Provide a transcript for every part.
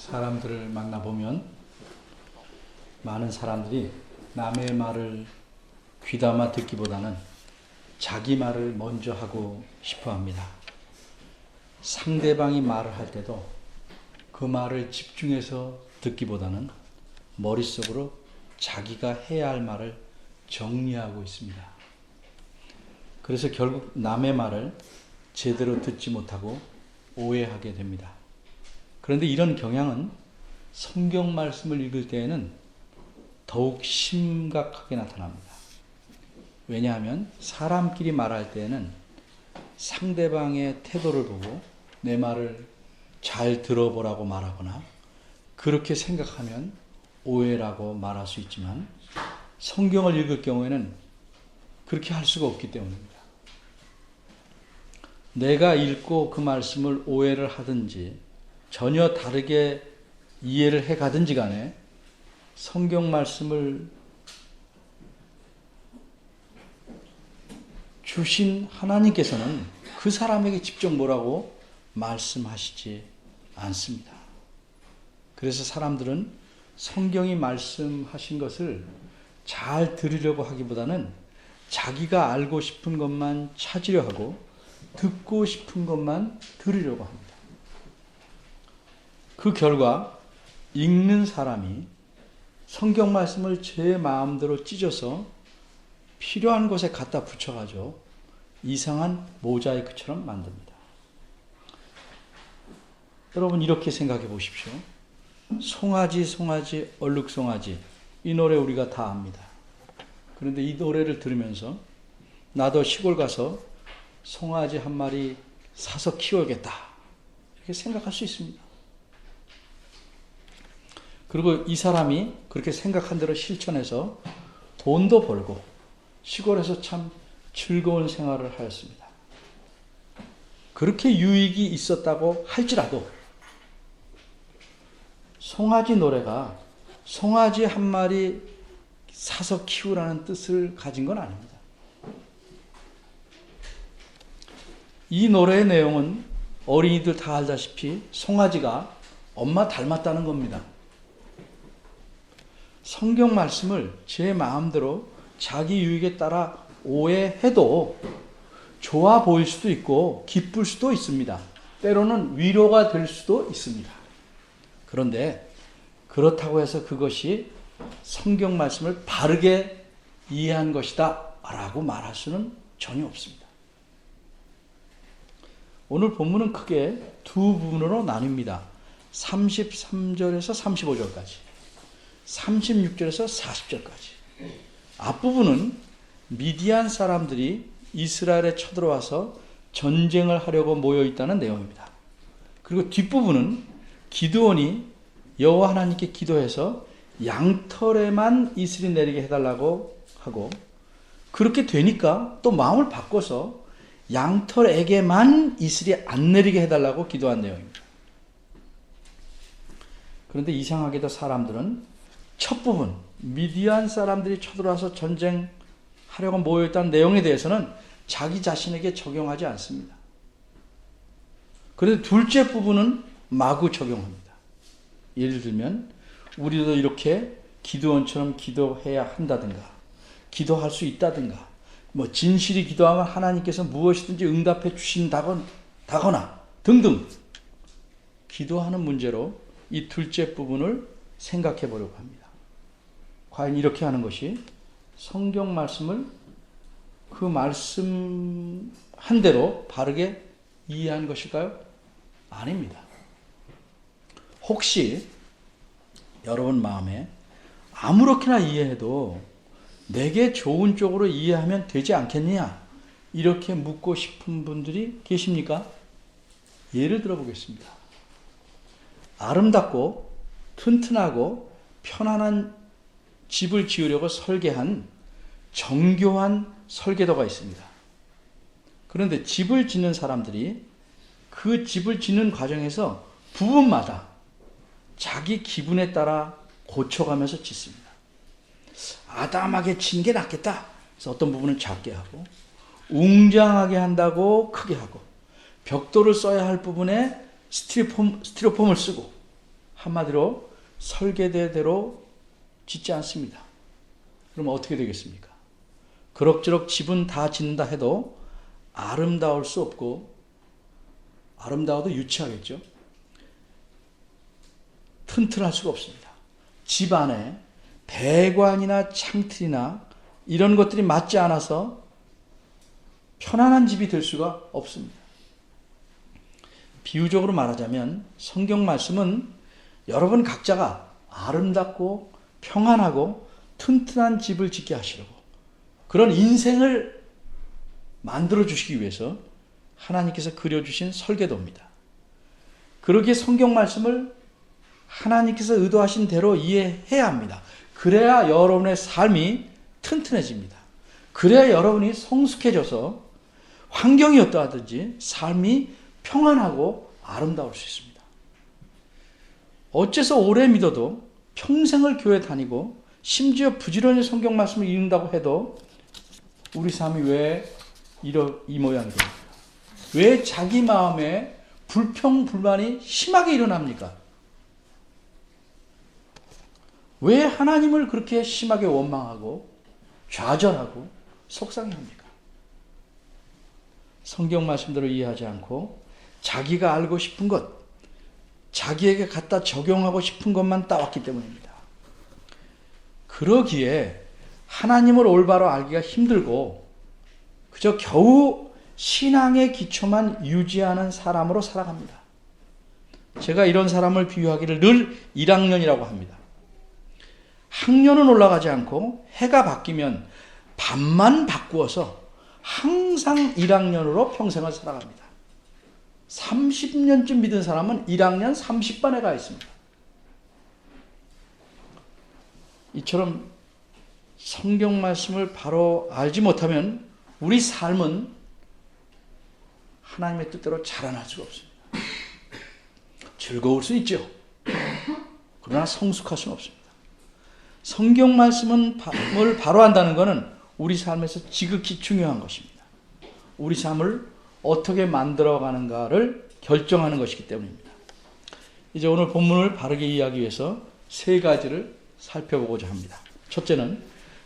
사람들을 만나보면 많은 사람들이 남의 말을 귀담아 듣기보다는 자기 말을 먼저 하고 싶어 합니다. 상대방이 말을 할 때도 그 말을 집중해서 듣기보다는 머릿속으로 자기가 해야 할 말을 정리하고 있습니다. 그래서 결국 남의 말을 제대로 듣지 못하고 오해하게 됩니다. 그런데 이런 경향은 성경 말씀을 읽을 때에는 더욱 심각하게 나타납니다. 왜냐하면 사람끼리 말할 때에는 상대방의 태도를 보고 내 말을 잘 들어보라고 말하거나 그렇게 생각하면 오해라고 말할 수 있지만 성경을 읽을 경우에는 그렇게 할 수가 없기 때문입니다. 내가 읽고 그 말씀을 오해를 하든지 전혀 다르게 이해를 해 가든지 간에 성경 말씀을 주신 하나님께서는 그 사람에게 직접 뭐라고 말씀하시지 않습니다. 그래서 사람들은 성경이 말씀하신 것을 잘 들으려고 하기보다는 자기가 알고 싶은 것만 찾으려 하고 듣고 싶은 것만 들으려고 합니다. 그 결과 읽는 사람이 성경 말씀을 제 마음대로 찢어서 필요한 곳에 갖다 붙여가지고 이상한 모자이크처럼 만듭니다. 여러분 이렇게 생각해 보십시오. 송아지 송아지 얼룩송아지 이 노래 우리가 다 압니다. 그런데 이 노래를 들으면서 나도 시골 가서 송아지 한 마리 사서 키워야겠다 이렇게 생각할 수 있습니다. 그리고 이 사람이 그렇게 생각한 대로 실천해서 돈도 벌고 시골에서 참 즐거운 생활을 하였습니다. 그렇게 유익이 있었다고 할지라도 송아지 노래가 송아지 한 마리 사서 키우라는 뜻을 가진 건 아닙니다. 이 노래의 내용은 어린이들 다 알다시피 송아지가 엄마 닮았다는 겁니다. 성경 말씀을 제 마음대로 자기 유익에 따라 오해해도 좋아 보일 수도 있고 기쁠 수도 있습니다. 때로는 위로가 될 수도 있습니다. 그런데 그렇다고 해서 그것이 성경 말씀을 바르게 이해한 것이다 라고 말할 수는 전혀 없습니다. 오늘 본문은 크게 두 부분으로 나뉩니다. 33절에서 35절까지 36절에서 40절까지 앞부분은 미디안 사람들이 이스라엘에 쳐들어와서 전쟁을 하려고 모여있다는 내용입니다. 그리고 뒷부분은 기드온이 여호와 하나님께 기도해서 양털에만 이슬이 내리게 해달라고 하고 그렇게 되니까 또 마음을 바꿔서 양털에게만 이슬이 안 내리게 해달라고 기도한 내용입니다. 그런데 이상하게도 사람들은 첫 부분 미디안 사람들이 쳐들어와서 전쟁하려고 모여있다는 내용에 대해서는 자기 자신에게 적용하지 않습니다. 그런데 둘째 부분은 마구 적용합니다. 예를 들면 우리도 이렇게 기드온처럼 기도해야 한다든가 기도할 수 있다든가 뭐 진실이 기도하면 하나님께서 무엇이든지 응답해 주신다거나 등등 기도하는 문제로 이 둘째 부분을 생각해 보려고 합니다. 과연 이렇게 하는 것이 성경 말씀을 그 말씀 한 대로 바르게 이해한 것일까요? 아닙니다. 혹시 여러분 마음에 아무렇게나 이해해도 내게 좋은 쪽으로 이해하면 되지 않겠느냐 이렇게 묻고 싶은 분들이 계십니까? 예를 들어 보겠습니다. 아름답고 튼튼하고 편안한 집을 지으려고 설계한 정교한 설계도가 있습니다. 그런데 집을 짓는 사람들이 그 집을 짓는 과정에서 부분마다 자기 기분에 따라 고쳐가면서 짓습니다. 아담하게 짓는 게 낫겠다. 그래서 어떤 부분은 작게 하고 웅장하게 한다고 크게 하고 벽돌을 써야 할 부분에 스티로폼을 쓰고 한마디로 설계대로 짓지 않습니다. 그럼 어떻게 되겠습니까? 그럭저럭 집은 다 짓는다 해도 아름다울 수 없고, 아름다워도 유치하겠죠. 튼튼할 수가 없습니다. 집 안에 배관이나 창틀이나 이런 것들이 맞지 않아서 편안한 집이 될 수가 없습니다. 비유적으로 말하자면 성경 말씀은 여러분 각자가 아름답고 평안하고 튼튼한 집을 짓게 하시려고, 그런 인생을 만들어 주시기 위해서 하나님께서 그려주신 설계도입니다. 그러기에 성경 말씀을 하나님께서 의도하신 대로 이해해야 합니다. 그래야 여러분의 삶이 튼튼해집니다. 그래야 여러분이 성숙해져서 환경이 어떠하든지 삶이 평안하고 아름다울 수 있습니다. 어째서 오래 믿어도 평생을 교회 다니고 심지어 부지런히 성경 말씀을 읽는다고 해도 우리 삶이 왜 이 모양이 됩니까? 왜 자기 마음에 불평불만이 심하게 일어납니까? 왜 하나님을 그렇게 심하게 원망하고 좌절하고 속상해합니까? 성경 말씀대로 이해하지 않고 자기가 알고 싶은 것, 자기에게 갖다 적용하고 싶은 것만 따왔기 때문입니다. 그러기에 하나님을 올바로 알기가 힘들고 그저 겨우 신앙의 기초만 유지하는 사람으로 살아갑니다. 제가 이런 사람을 비유하기를 늘 1학년이라고 합니다. 학년은 올라가지 않고 해가 바뀌면 반만 바꾸어서 항상 1학년으로 평생을 살아갑니다. 30년쯤 믿은 사람은 1학년 30반에 가 있습니다. 이처럼 성경 말씀을 바로 알지 못하면 우리 삶은 하나님의 뜻대로 자라날 수가 없습니다. 즐거울 수 있죠. 그러나 성숙할 수는 없습니다. 성경 말씀을 바로 한다는 것은 우리 삶에서 지극히 중요한 것입니다. 우리 삶을 어떻게 만들어가는가를 결정하는 것이기 때문입니다. 이제 오늘 본문을 바르게 이해하기 위해서 세 가지를 살펴보고자 합니다. 첫째는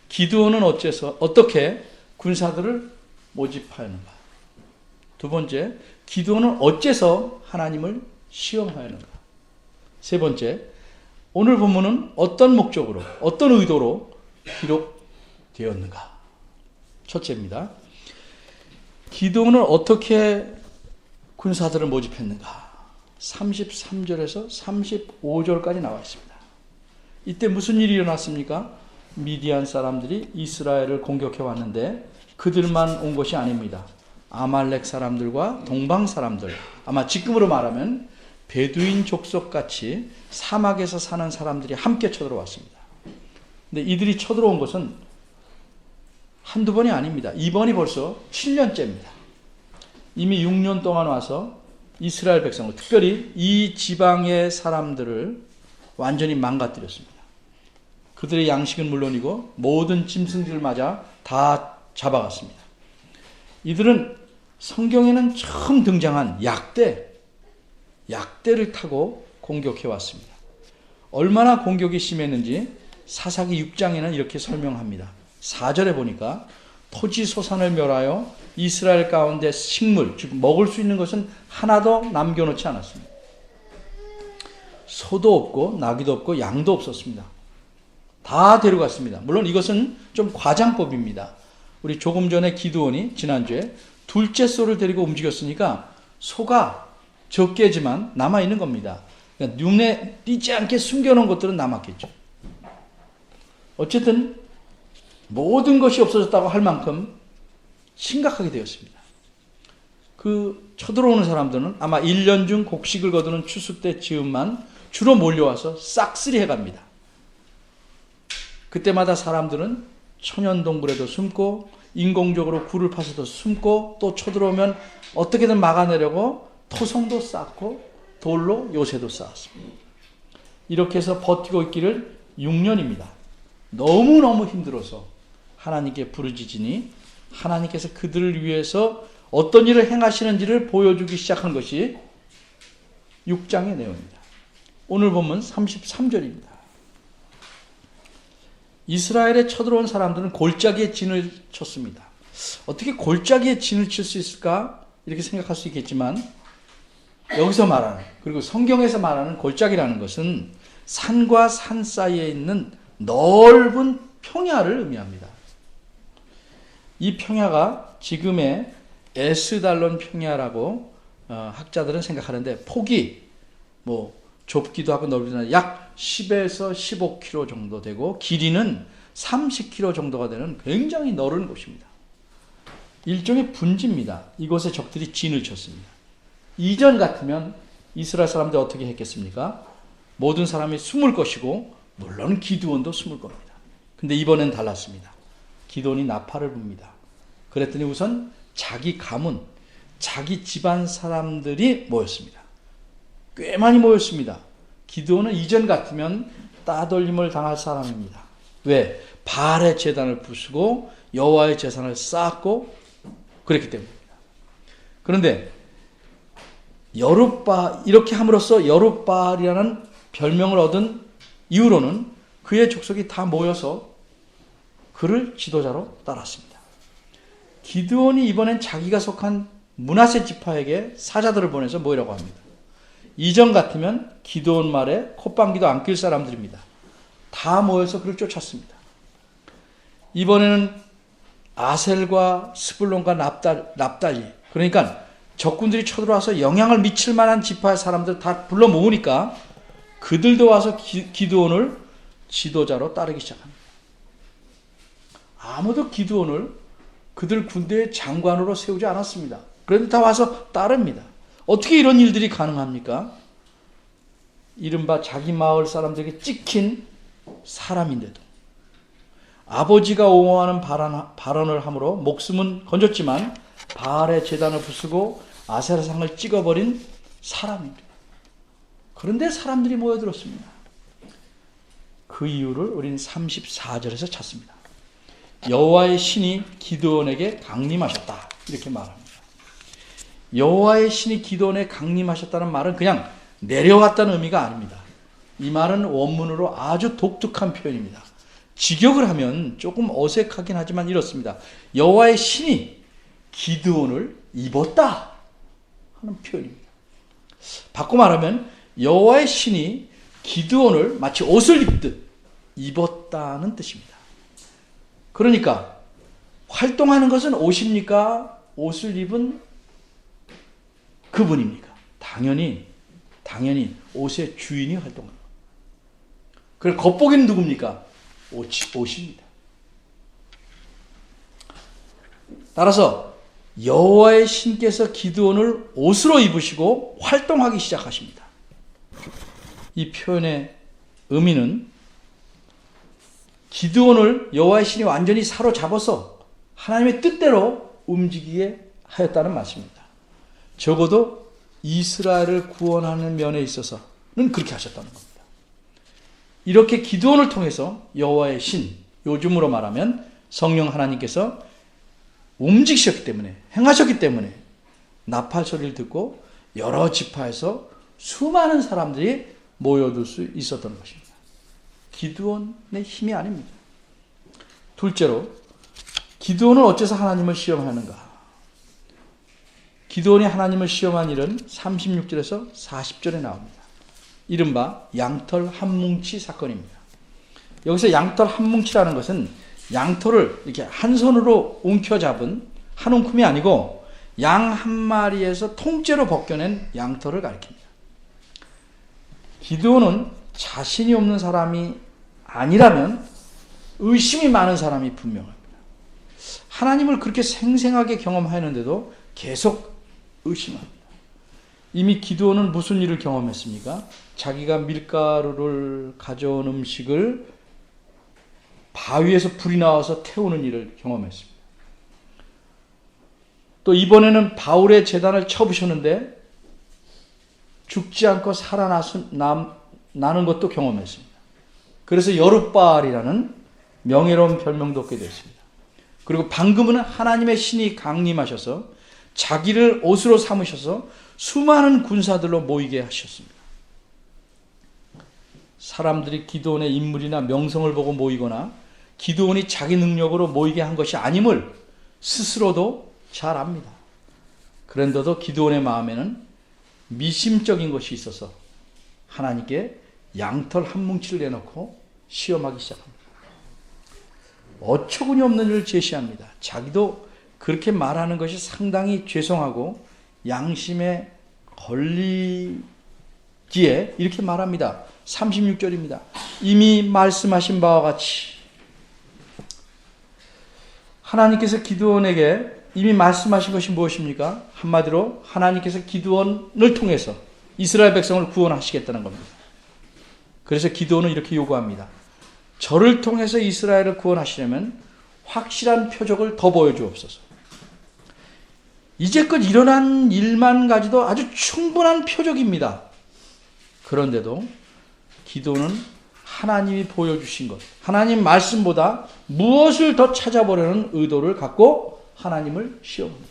기드온은 어떻게 군사들을 모집하였는가. 두 번째, 기드온은 어째서 하나님을 시험하였는가. 세 번째, 오늘 본문은 어떤 목적으로, 어떤 의도로 기록되었는가. 첫째입니다. 기드온은 어떻게 군사들을 모집했는가. 33절에서 35절까지 나와 있습니다. 이때 무슨 일이 일어났습니까? 미디안 사람들이 이스라엘을 공격해 왔는데 그들만 온 것이 아닙니다. 아말렉 사람들과 동방 사람들, 아마 지금으로 말하면 베두인 족속같이 사막에서 사는 사람들이 함께 쳐들어왔습니다. 근데 이들이 쳐들어온 것은 한두 번이 아닙니다. 이번이 벌써 7년째입니다. 이미 6년 동안 와서 이스라엘 백성을, 특별히 이 지방의 사람들을 완전히 망가뜨렸습니다. 그들의 양식은 물론이고 모든 짐승들을 맞아 다 잡아갔습니다. 이들은 성경에는 처음 등장한 약대를 타고 공격해 왔습니다. 얼마나 공격이 심했는지 사사기 6장에는 이렇게 설명합니다. 4절에 보니까 토지소산을 멸하여 이스라엘 가운데 식물, 즉 먹을 수 있는 것은 하나도 남겨놓지 않았습니다. 소도 없고 나귀도 없고 양도 없었습니다. 다 데려갔습니다. 물론 이것은 좀 과장법입니다. 우리 조금 전에 기드온이 지난주에 둘째 소를 데리고 움직였으니까 소가 적게지만 남아있는 겁니다. 그러니까 눈에 띄지 않게 숨겨놓은 것들은 남았겠죠. 어쨌든 모든 것이 없어졌다고 할 만큼 심각하게 되었습니다. 그 쳐들어오는 사람들은 아마 1년 중 곡식을 거두는 추수 때 즈음만 주로 몰려와서 싹쓸이 해갑니다. 그때마다 사람들은 천연동굴에도 숨고 인공적으로 굴을 파서도 숨고 또 쳐들어오면 어떻게든 막아내려고 토성도 쌓고 돌로 요새도 쌓았습니다. 이렇게 해서 버티고 있기를 6년입니다. 너무너무 힘들어서 하나님께 부르짖으니 하나님께서 그들을 위해서 어떤 일을 행하시는지를 보여주기 시작한 것이 6장의 내용입니다. 오늘 본문 33절입니다. 이스라엘에 쳐들어온 사람들은 골짜기에 진을 쳤습니다. 어떻게 골짜기에 진을 칠 수 있을까? 이렇게 생각할 수 있겠지만 여기서 말하는, 그리고 성경에서 말하는 골짜기라는 것은 산과 산 사이에 있는 넓은 평야를 의미합니다. 이 평야가 지금의 에스달론 평야라고 학자들은 생각하는데, 폭이 좁기도 하고 넓기도 하고 약 10에서 15km 정도 되고 길이는 30km 정도가 되는 굉장히 넓은 곳입니다. 일종의 분지입니다. 이곳에 적들이 진을 쳤습니다. 이전 같으면 이스라엘 사람들이 어떻게 했겠습니까? 모든 사람이 숨을 것이고 물론 기드온도 숨을 겁니다. 근데 이번엔 달랐습니다. 기드온이 나팔을 붑니다. 그랬더니 우선 자기 가문, 자기 집안 사람들이 모였습니다. 꽤 많이 모였습니다. 기드온은 이전 같으면 따돌림을 당할 사람입니다. 왜? 바알의 제단을 부수고 여호와의 제단을 쌓았고 그랬기 때문입니다. 그런데 이렇게 함으로써 여룻바알이라는 별명을 얻은 이후로는 그의 족속이 다 모여서 그를 지도자로 따랐습니다. 기드온이 이번엔 자기가 속한 므낫세 지파에게 사자들을 보내서 모이라고 합니다. 이전 같으면 기드온 말에 콧방귀도 안 낄 사람들입니다. 다 모여서 그를 쫓았습니다. 이번에는 아셀과 스불론과 납달리, 그러니까 적군들이 쳐들어와서 영향을 미칠 만한 지파의 사람들 다 불러 모으니까 그들도 와서 기드온을 지도자로 따르기 시작합니다. 아무도 기드온을 그들 군대의 장관으로 세우지 않았습니다. 그런데 다 와서 따릅니다. 어떻게 이런 일들이 가능합니까? 이른바 자기 마을 사람들에게 찍힌 사람인데도 아버지가 옹호하는 발언을 함으로 목숨은 건졌지만 바알의 제단을 부수고 아세라상을 찍어버린 사람입니다. 그런데 사람들이 모여들었습니다. 그 이유를 우리는 34절에서 찾습니다. 여호와의 신이 기드온에게 강림하셨다, 이렇게 말합니다. 여호와의 신이 기드온에 강림하셨다는 말은 그냥 내려왔다는 의미가 아닙니다. 이 말은 원문으로 아주 독특한 표현입니다. 직역을 하면 조금 어색하긴 하지만 이렇습니다. 여호와의 신이 기드온을 입었다 하는 표현입니다. 바꿔 말하면 여호와의 신이 기드온을 마치 옷을 입듯 입었다는 뜻입니다. 그러니까 활동하는 것은 옷입니까? 옷을 입은 그분입니까? 당연히 옷의 주인이 활동합니다. 그럼 겉보기는 누굽니까? 옷입니다. 따라서 여호와의 신께서 기드온을 옷으로 입으시고 활동하기 시작하십니다. 이 표현의 의미는 기드온을 여호와의 신이 완전히 사로잡아서 하나님의 뜻대로 움직이게 하였다는 말씀입니다. 적어도 이스라엘을 구원하는 면에 있어서는 그렇게 하셨다는 겁니다. 이렇게 기드온을 통해서 여호와의 신, 요즘으로 말하면 성령 하나님께서 움직이셨기 때문에, 행하셨기 때문에 나팔 소리를 듣고 여러 지파에서 수많은 사람들이 모여들 수 있었던 것입니다. 기드온의 힘이 아닙니다. 둘째로, 기드온은 어째서 하나님을 시험하는가? 기드온이 하나님을 시험한 일은 36절에서 40절에 나옵니다. 이른바 양털 한 뭉치 사건입니다. 여기서 양털 한 뭉치라는 것은 양털을 이렇게 한 손으로 움켜잡은 한 움큼이 아니고 양 한 마리에서 통째로 벗겨낸 양털을 가리킵니다. 기드온은 자신이 없는 사람이 아니라면 의심이 많은 사람이 분명합니다. 하나님을 그렇게 생생하게 경험하였는데도 계속 의심합니다. 이미 기드온은 무슨 일을 경험했습니까? 자기가 밀가루를 가져온 음식을 바위에서 불이 나와서 태우는 일을 경험했습니다. 또 이번에는 바울의 제단을 쳐부셨는데 죽지 않고 살아나는 것도 경험했습니다. 그래서 여룻바알이라는 명예로운 별명도 얻게 됐습니다. 그리고 방금은 하나님의 신이 강림하셔서 자기를 옷으로 삼으셔서 수많은 군사들로 모이게 하셨습니다. 사람들이 기드온의 인물이나 명성을 보고 모이거나 기드온이 자기 능력으로 모이게 한 것이 아님을 스스로도 잘 압니다. 그런데도 기드온의 마음에는 미심적인 것이 있어서 하나님께 양털 한 뭉치를 내놓고 시험하기 시작합니다. 어처구니 없는 일을 제시합니다. 자기도 그렇게 말하는 것이 상당히 죄송하고 양심에 걸리기에 이렇게 말합니다. 36절입니다. 이미 말씀하신 바와 같이 하나님께서 기드온에게 이미 말씀하신 것이 무엇입니까? 한마디로 하나님께서 기드온을 통해서 이스라엘 백성을 구원하시겠다는 겁니다. 그래서 기드온은 이렇게 요구합니다. 저를 통해서 이스라엘을 구원하시려면 확실한 표적을 더 보여주옵소서. 이제껏 일어난 일만 가지도 아주 충분한 표적입니다. 그런데도 기드온은 하나님이 보여주신 것, 하나님 말씀보다 무엇을 더 찾아보려는 의도를 갖고 하나님을 시험합니다.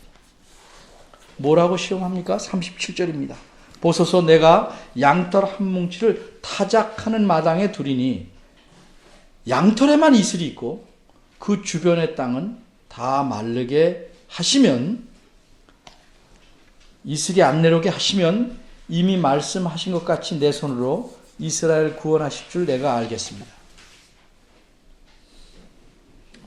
뭐라고 시험합니까? 37절입니다. 보소서 내가 양털 한 뭉치를 타작하는 마당에 두리니 양털에만 이슬이 있고 그 주변의 땅은 다 마르게 하시면, 이슬이 안 내려오게 하시면 이미 말씀하신 것 같이 내 손으로 이스라엘 구원하실 줄 내가 알겠습니다.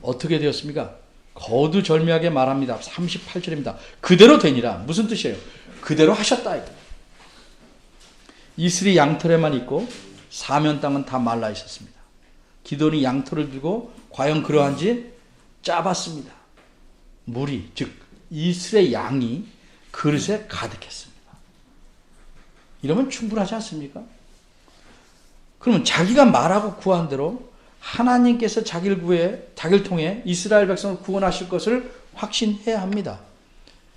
어떻게 되었습니까? 거두절미하게 말합니다. 38절입니다. 그대로 되니라. 무슨 뜻이에요? 그대로 하셨다. 이슬이 양털에만 있고 사면 땅은 다 말라 있었습니다. 기드온이 양털을 들고 과연 그러한지 짜봤습니다. 물이, 즉 이슬의 양이 그릇에 가득했습니다. 이러면 충분하지 않습니까? 그러면 자기가 말하고 구한 대로 하나님께서 자기를 통해 이스라엘 백성을 구원하실 것을 확신해야 합니다.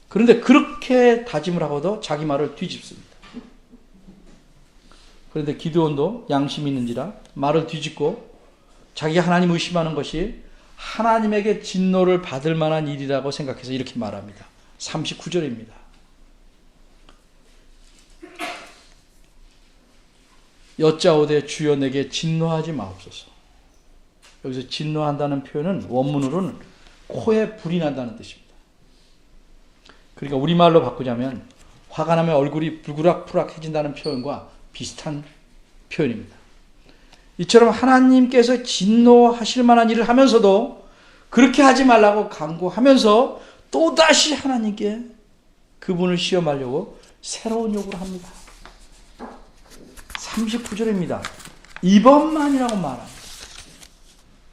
그런데 그렇게 다짐을 하고도 자기 말을 뒤집습니다. 그런데 기드온도 양심이 있는지라 말을 뒤집고 자기가 하나님 의심하는 것이 하나님에게 진노를 받을 만한 일이라고 생각해서 이렇게 말합니다. 39절입니다. 여짜오되 주여 내게 진노하지 마옵소서. 여기서 진노한다는 표현은 원문으로는 코에 불이 난다는 뜻입니다. 그러니까 우리말로 바꾸자면 화가 나면 얼굴이 불그락불락해진다는 표현과 비슷한 표현입니다. 이처럼 하나님께서 진노하실 만한 일을 하면서도 그렇게 하지 말라고 강구하면서 또다시 하나님께 그분을 시험하려고 새로운 요구를 합니다. 39절입니다. 이번만이라고 말합니다.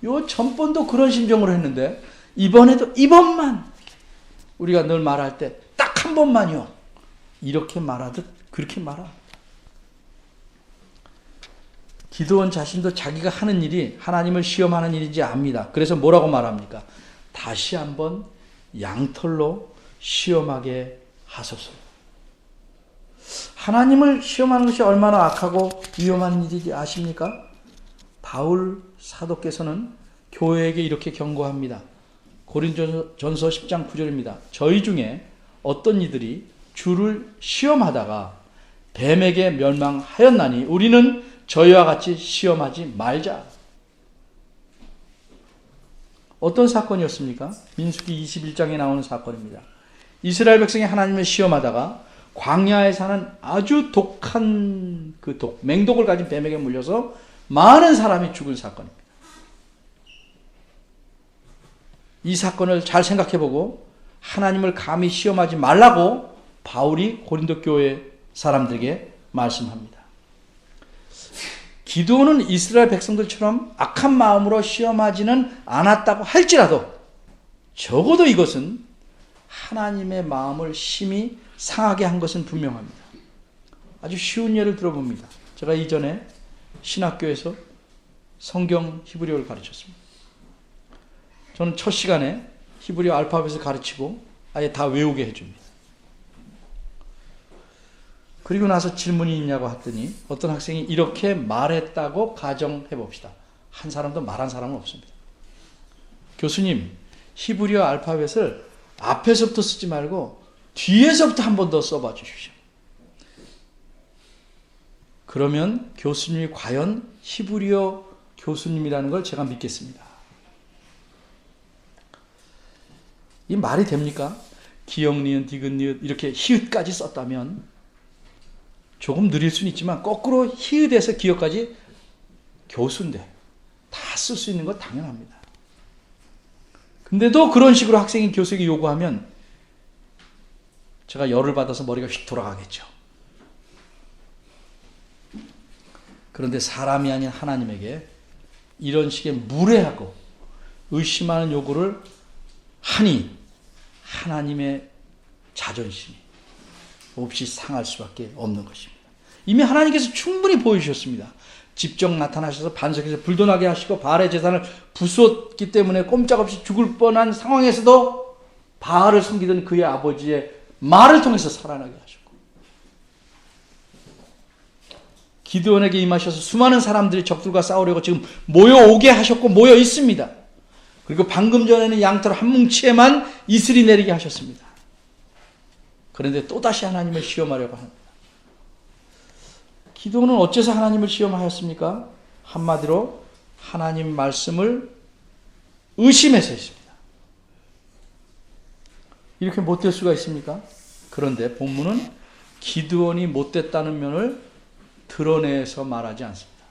요 전번도 그런 심정으로 했는데 이번에도 이번만, 우리가 늘 말할 때 딱 한 번만요, 이렇게 말하듯 그렇게 말합니다. 기드온 자신도 자기가 하는 일이 하나님을 시험하는 일인지 압니다. 그래서 뭐라고 말합니까? 다시 한번 양털로 시험하게 하소서. 하나님을 시험하는 것이 얼마나 악하고 위험한 일인지 아십니까? 바울 사도께서는 교회에게 이렇게 경고합니다. 고린도전서 10장 9절입니다. 저희 중에 어떤 이들이 주를 시험하다가 뱀에게 멸망하였나니 우리는 저희와 같이 시험하지 말자. 어떤 사건이었습니까? 민수기 21장에 나오는 사건입니다. 이스라엘 백성이 하나님을 시험하다가 광야에 사는 아주 독한 맹독을 가진 뱀에게 물려서 많은 사람이 죽은 사건입니다. 이 사건을 잘 생각해보고 하나님을 감히 시험하지 말라고 바울이 고린도 교회 사람들에게 말씀합니다. 기드온은 이스라엘 백성들처럼 악한 마음으로 시험하지는 않았다고 할지라도 적어도 이것은 하나님의 마음을 심히 상하게 한 것은 분명합니다. 아주 쉬운 예를 들어봅니다. 제가 이전에 신학교에서 성경 히브리어를 가르쳤습니다. 저는 첫 시간에 히브리어 알파벳을 가르치고 아예 다 외우게 해줍니다. 그리고 나서 질문이 있냐고 했더니 어떤 학생이 이렇게 말했다고 가정해 봅시다. 한 사람도 말한 사람은 없습니다. 교수님, 히브리어 알파벳을 앞에서부터 쓰지 말고 뒤에서부터 한 번 더 써봐 주십시오. 그러면 교수님이 과연 히브리어 교수님이라는 걸 제가 믿겠습니다. 이 말이 됩니까? 기역, 니은, 디귿, 니읒 이렇게 히읗까지 썼다면 조금 느릴 수는 있지만 거꾸로 히읗에서 기역까지 교수인데 다 쓸 수 있는 건 당연합니다. 근데도 그런 식으로 학생이 교수에게 요구하면 제가 열을 받아서 머리가 휙 돌아가겠죠. 그런데 사람이 아닌 하나님에게 이런 식의 무례하고 의심하는 요구를 하니 하나님의 자존심이 없이 상할 수밖에 없는 것입니다. 이미 하나님께서 충분히 보여주셨습니다. 직접 나타나셔서 반석에서 불도 나게 하시고 바알의 제단을 부수었기 때문에 꼼짝없이 죽을 뻔한 상황에서도 바알을 섬기던 그의 아버지의 말을 통해서 살아나게 하셨고, 기드온에게 임하셔서 수많은 사람들이 적들과 싸우려고 지금 모여오게 하셨고 모여 있습니다. 그리고 방금 전에는 양털 한 뭉치에만 이슬이 내리게 하셨습니다. 그런데 또다시 하나님을 시험하려고 합니다. 기드온은 어째서 하나님을 시험하였습니까? 한마디로 하나님 말씀을 의심해서 했습니다. 이렇게 못될 수가 있습니까? 그런데 본문은 기드온이 못됐다는 면을 드러내서 말하지 않습니다.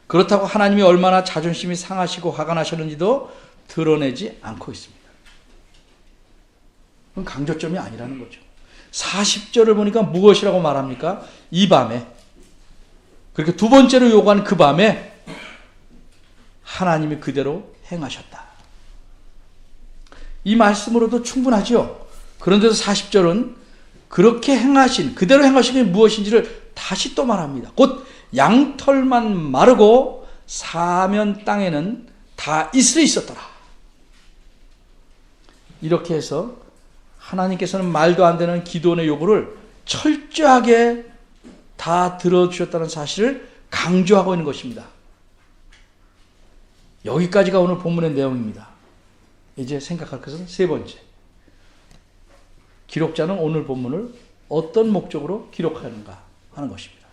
그렇다고 하나님이 얼마나 자존심이 상하시고 화가 나셨는지도 드러내지 않고 있습니다. 그건 강조점이 아니라는 거죠. 40절을 보니까 무엇이라고 말합니까? 이 밤에, 그렇게 두 번째로 요구한 그 밤에 하나님이 그대로 행하셨다. 이 말씀으로도 충분하죠. 그런데도 40절은 그렇게 행하신, 그대로 행하신 게 무엇인지를 다시 또 말합니다. 곧 양털만 마르고 사면 땅에는 다 이슬이 있었더라. 이렇게 해서 하나님께서는 말도 안 되는 기드온의 요구를 철저하게 다 들어주셨다는 사실을 강조하고 있는 것입니다. 여기까지가 오늘 본문의 내용입니다. 이제 생각할 것은 세 번째. 기록자는 오늘 본문을 어떤 목적으로 기록하는가 하는 것입니다.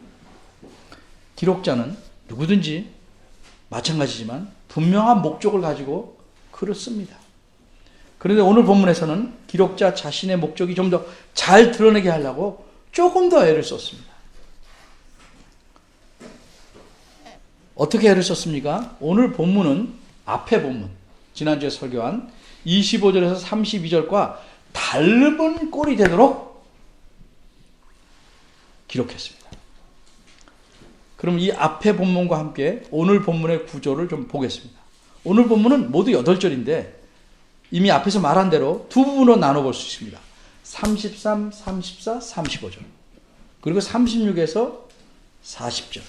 기록자는 누구든지 마찬가지지만 분명한 목적을 가지고 글을 씁니다. 그런데 오늘 본문에서는 기록자 자신의 목적이 좀 더 잘 드러내게 하려고 조금 더 애를 썼습니다. 어떻게 애를 썼습니까? 오늘 본문은 앞에 본문, 지난주에 설교한 25절에서 32절과 닮은 꼴이 되도록 기록했습니다. 그럼 이 앞에 본문과 함께 오늘 본문의 구조를 좀 보겠습니다. 오늘 본문은 모두 8절인데 이미 앞에서 말한 대로 두 부분으로 나눠볼 수 있습니다. 33, 34, 35절. 그리고 36에서 40절.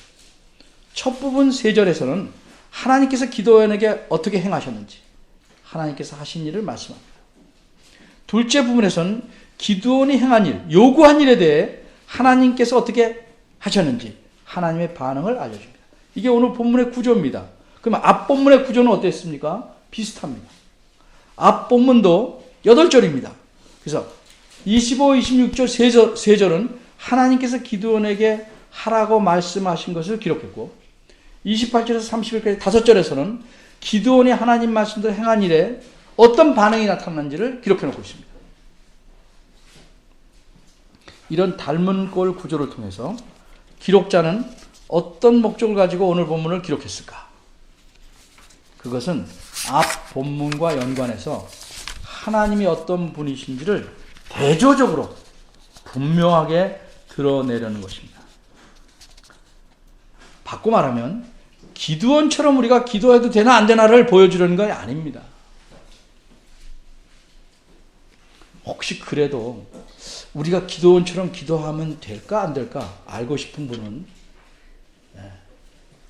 첫 부분 3절에서는 하나님께서 기드온에게 어떻게 행하셨는지, 하나님께서 하신 일을 말씀합니다. 둘째 부분에서는 기드온이 행한 일, 요구한 일에 대해 하나님께서 어떻게 하셨는지 하나님의 반응을 알려줍니다. 이게 오늘 본문의 구조입니다. 그럼 앞 본문의 구조는 어땠습니까? 비슷합니다. 앞 본문도 8절입니다. 그래서 25, 26절 3절은 하나님께서 기드온에게 하라고 말씀하신 것을 기록했고, 28절에서 31절까지 5절에서는 기드온이 하나님 말씀대로 행한 일에 어떤 반응이 나타났는지를 기록해 놓고 있습니다. 이런 닮은 꼴 구조를 통해서 기록자는 어떤 목적을 가지고 오늘 본문을 기록했을까? 그것은 앞 본문과 연관해서 하나님이 어떤 분이신지를 대조적으로 분명하게 드러내려는 것입니다. 바꿔 말하면 기드온처럼 우리가 기도해도 되나 안 되나를 보여주려는 건 아닙니다. 혹시 그래도 우리가 기드온처럼 기도하면 될까 안 될까 알고 싶은 분은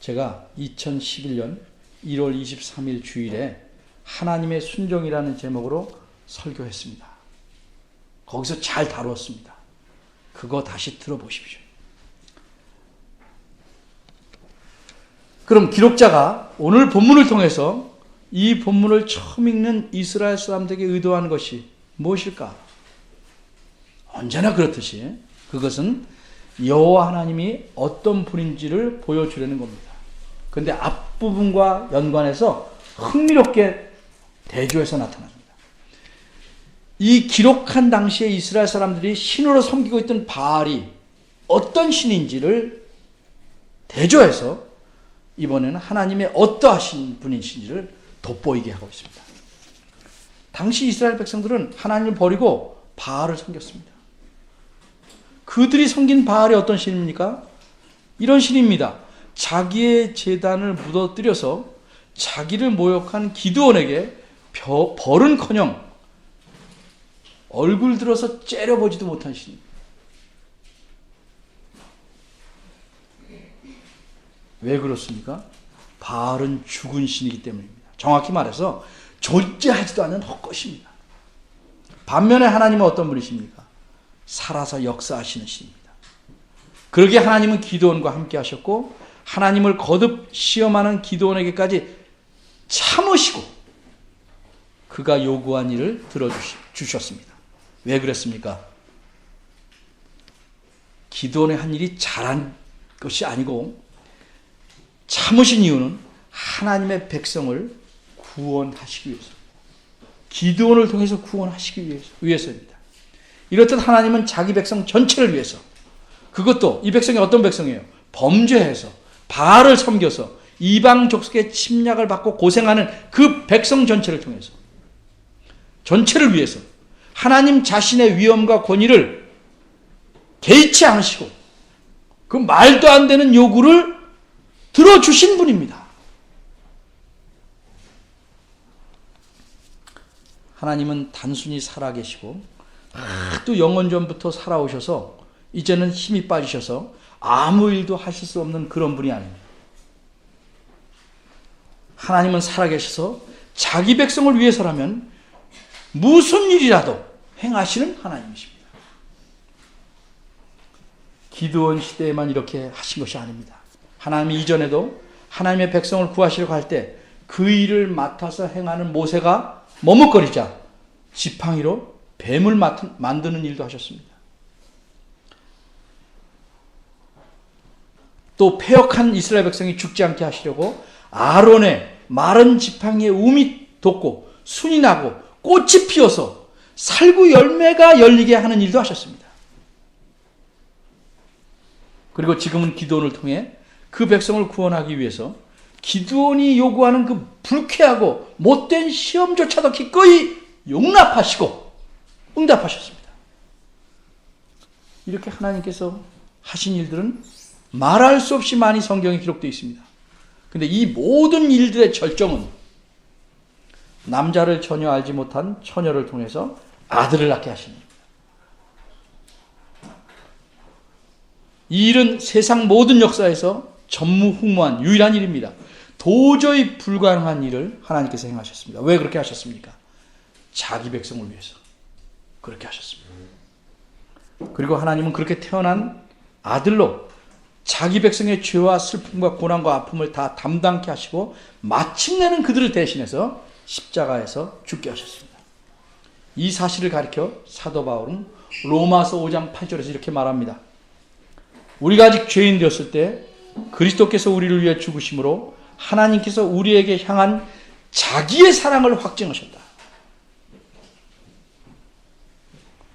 제가 2011년 1월 23일 주일에 하나님의 순종이라는 제목으로 설교했습니다. 거기서 잘 다루었습니다. 그거 다시 들어보십시오. 그럼 기록자가 오늘 본문을 통해서 이 본문을 처음 읽는 이스라엘 사람들에게 의도하는 것이 무엇일까? 언제나 그렇듯이 그것은 여호와 하나님이 어떤 분인지를 보여주려는 겁니다. 그런데 앞부분과 연관해서 흥미롭게 대조해서 나타납니다. 이 기록한 당시에 이스라엘 사람들이 신으로 섬기고 있던 바알이 어떤 신인지를 대조해서 이번에는 하나님의 어떠하신 분이신지를 돋보이게 하고 있습니다. 당시 이스라엘 백성들은 하나님을 버리고 바알을 섬겼습니다. 그들이 섬긴 바알이 어떤 신입니까? 이런 신입니다. 자기의 제단을 무너뜨려서 자기를 모욕한 기드온에게 벌은커녕 얼굴 들어서 째려보지도 못한 신입니다. 왜 그렇습니까? 바알은 죽은 신이기 때문입니다. 정확히 말해서 존재하지도 않는 헛것입니다. 반면에 하나님은 어떤 분이십니까? 살아서 역사하시는 신입니다. 그러기에 하나님은 기드온과 함께 하셨고 하나님을 거듭 시험하는 기드온에게까지 참으시고 그가 요구한 일을 들어주셨습니다. 왜 그랬습니까? 기드온의 한 일이 잘한 것이 아니고 참으신 이유는 하나님의 백성을 구원하시기 위해서, 기드온을 통해서 구원하시기 위해서입니다. 이렇듯 하나님은 자기 백성 전체를 위해서, 그것도 이 백성이 어떤 백성이에요? 범죄해서 바알을 섬겨서 이방 족속의 침략을 받고 고생하는 그 백성 전체를 통해서, 전체를 위해서 하나님 자신의 위엄과 권위를 개의치 않으시고 그 말도 안 되는 요구를 들어주신 분입니다. 하나님은 단순히 살아계시고 또 영원전부터 살아오셔서 이제는 힘이 빠지셔서 아무 일도 하실 수 없는 그런 분이 아닙니다. 하나님은 살아계셔서 자기 백성을 위해서라면 무슨 일이라도 행하시는 하나님이십니다. 기드온 시대에만 이렇게 하신 것이 아닙니다. 하나님이 이전에도 하나님의 백성을 구하시려고 할 때 그 일을 맡아서 행하는 모세가 머뭇거리자 지팡이로 뱀을 만드는 일도 하셨습니다. 또 패역한 이스라엘 백성이 죽지 않게 하시려고 아론의 마른 지팡이에 움이 돋고 순이 나고 꽃이 피어서 살구 열매가 열리게 하는 일도 하셨습니다. 그리고 지금은 기드온을 통해 그 백성을 구원하기 위해서 기드온이 요구하는 그 불쾌하고 못된 시험조차도 기꺼이 용납하시고 응답하셨습니다. 이렇게 하나님께서 하신 일들은 말할 수 없이 많이 성경에 기록되어 있습니다. 그런데 이 모든 일들의 절정은 남자를 전혀 알지 못한 처녀를 통해서 아들을 낳게 하십니다. 이 일은 세상 모든 역사에서 전무후무한 유일한 일입니다. 도저히 불가능한 일을 하나님께서 행하셨습니다. 왜 그렇게 하셨습니까? 자기 백성을 위해서 그렇게 하셨습니다. 그리고 하나님은 그렇게 태어난 아들로 자기 백성의 죄와 슬픔과 고난과 아픔을 다 담당케 하시고 마침내는 그들을 대신해서 십자가에서 죽게 하셨습니다. 이 사실을 가리켜 사도 바울은 로마서 5장 8절에서 이렇게 말합니다. 우리가 아직 죄인 되었을 때 그리스도께서 우리를 위해 죽으심으로 하나님께서 우리에게 향한 자기의 사랑을 확증하셨다.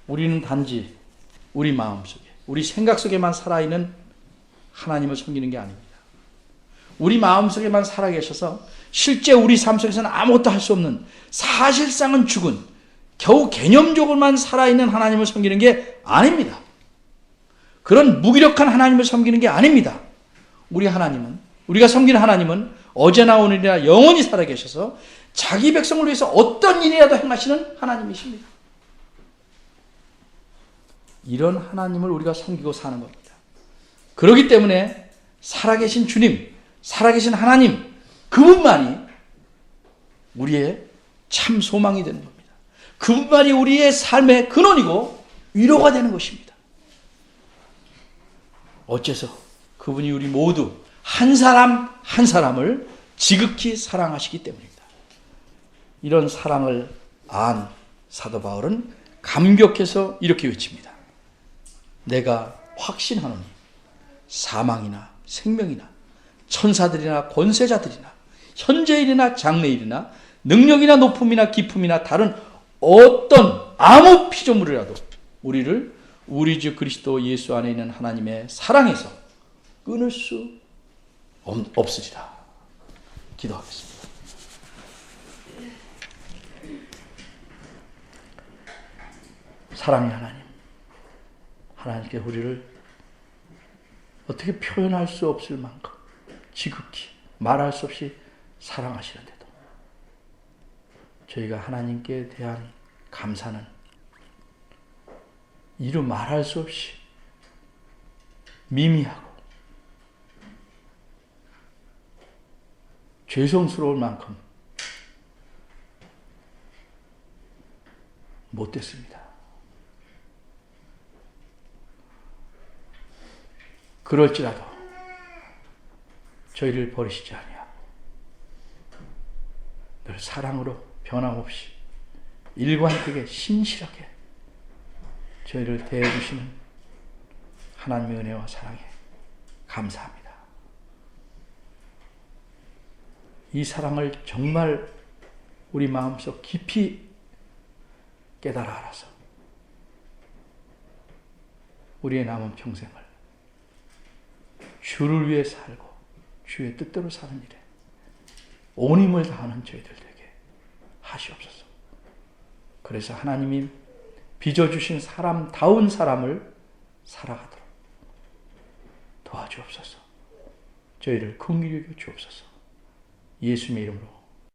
우리는 단지 우리 마음속에, 우리 생각 속에만 살아있는 하나님을 섬기는 게 아닙니다. 우리 마음속에만 살아계셔서 실제 우리 삶 속에서는 아무것도 할 수 없는, 사실상은 죽은, 겨우 개념적으로만 살아있는 하나님을 섬기는 게 아닙니다. 그런 무기력한 하나님을 섬기는 게 아닙니다. 우리가 섬기는 하나님은 어제나 오늘이나 영원히 살아계셔서 자기 백성을 위해서 어떤 일이라도 행하시는 하나님이십니다. 이런 하나님을 우리가 섬기고 사는 겁니다. 그렇기 때문에 살아계신 주님, 살아계신 하나님, 그분만이 우리의 참 소망이 되는 겁니다. 그분만이 우리의 삶의 근원이고 위로가 되는 것입니다. 어째서 그분이 우리 모두 한 사람 한 사람을 지극히 사랑하시기 때문입니다. 이런 사랑을 안 사도 바울은 감격해서 이렇게 외칩니다. 내가 확신하노니 사망이나 생명이나 천사들이나 권세자들이나 현재일이나 장래일이나 능력이나 높음이나 깊음이나 다른 어떤 아무 피조물이라도 우리를 우리 주 그리스도 예수 안에 있는 하나님의 사랑에서 끊을 수 없으리라. 기도하겠습니다. 사랑의 하나님, 하나님께 우리를 어떻게 표현할 수 없을 만큼 지극히 말할 수 없이 사랑하시는데도 저희가 하나님께 대한 감사는 이루 말할 수 없이 미미하고 죄송스러울 만큼 못됐습니다. 그럴지라도 저희를 버리시지 아니하고 늘 사랑으로 변함없이 일관되게 신실하게 저희를 대해주시는 하나님의 은혜와 사랑에 감사합니다. 이 사랑을 정말 우리 마음속 깊이 깨달아 알아서 우리의 남은 평생을 주를 위해 살고 주의 뜻대로 사는 일에 온 힘을 다하는 저희들 되게 하시옵소서. 그래서 하나님이 빚어주신 사람다운 사람을 살아가도록 도와주옵소서. 저희를 긍휼히 여겨 주옵소서. 예수님의 이름으로